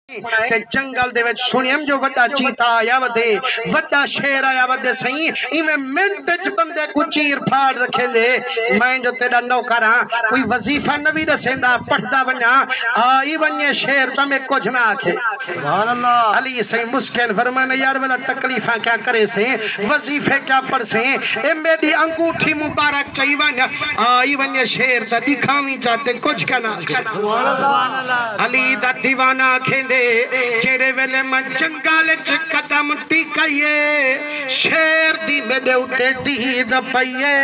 ते जंगल दे विच सुनियम जो वड्डा चीता आया वदे वड्डा शेर आया वदे सही इवें मिनट च बंदे को चीर फाड़ रखेंदे। मैं जो तेरा नौकर हां कोई वजीफा नबी दसेंदा पढ़दा वना आई वने शेर तमे कुछ ना आखे। सुभान अल्लाह। अली सही मुस्किन फरमाने यार वाला तकलीफा क्या करे से वजीफे क्या पढ़ से ए मेरी अंगूठी मुबारक चाहिए वना आई वने शेर ता दिखावी चाहते कुछ का ना। सुभान अल्लाह। अली दा दीवाना खेंदे जेरे वेले मैं जंगल च कदम टिकाइए शेर दी मेरे उते दीद पईए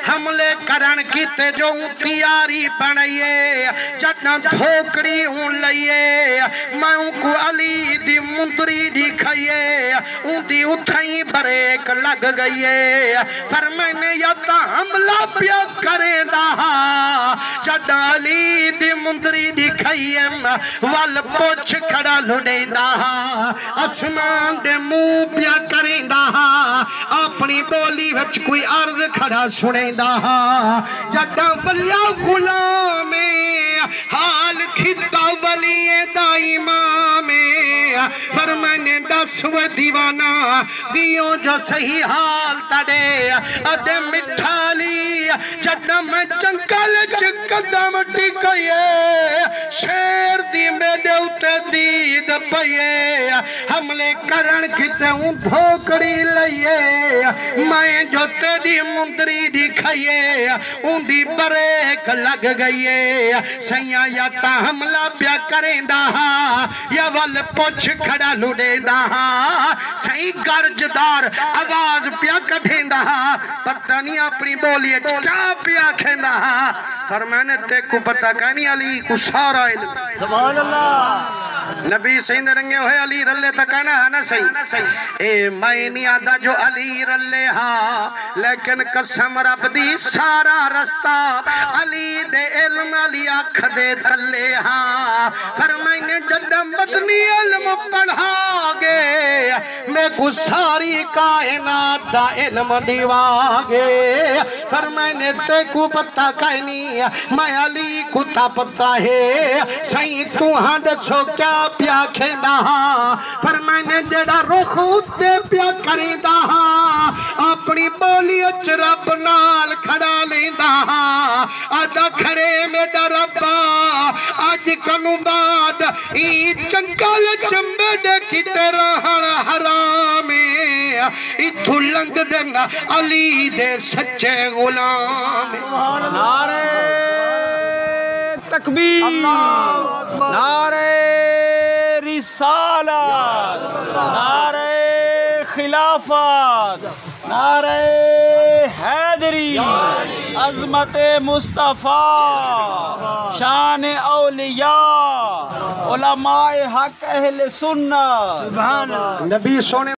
हमले करन कीते जो तैयारी बनाइए जदा धोकड़ी हूं लईए मैं को अली दी मुंदरी दिखाइए उंदी उठाई ब्रेक लग गई फिर मैंने या ता हमला पिया करेंदा जदा अली दी मुंदरी दिखाइए वल पोछ खड़ा लुडेंदा आसमान दे मुंह पिया करेंदा अपनी बोली विच कोई अर्ज खड़ा सुनेंदा जदा वलिया गुलाम हाल खिता वलिए दा इमाम पर मैंने दस व दीवाना दियो जो सही हाल तड़े अदे मिठाली जदा मैं जंगल च कदम टिकाए शेर दी मेरे उते दीद पईए हमले करन किते धोकड़ी लईए मैं जो तेरी मुंदरी दिखाइए उंदी ब्रेक लग गई सैया या ता हमला प्या करेंदा या वल पुछ खड़ा लुडेंदा सही गर्जदार आवाज प्या कढेंदा पता नहीं अपनी बोली क्या प्या खेंदा फरमाने ते को पता कहनी अली को सारा इल्म। सुभान अल्लाह। नबी सही रंगे हुए अली रल्ले तक कहना है ना सही ए मैं नहीं आदा जो अली रल्ले हा लेकिन कसम रब दी सारा रास्ता अली दे इल्म अली अख दे तले हा फिर मैंने जद मदनी इल्म पढ़ागे मैं को सारी कायनात दा इल्म दीवागे फिर मैंने ते को पता कहनी मैं अली को ता पता है सही तू हां दसो क्या प्या खेंदा फिर मैंने जेड़ा रुख उत्ते प्या करेंदा अपनी बोली च रब नाल खड़ा लेंदा आदा खड़े मेरा रब्बा अज कनु बाद ई जंगल चंबे किते रहन हराम इथु लंघ देन अली दे सच्चे गुलाम। नारे तकबीर नारे रिसालत नारे खिलाफत नारे हैदरी अजमत मुस्तफा शान औलिया उलमाए हक अहले सुन्नत नबी सोने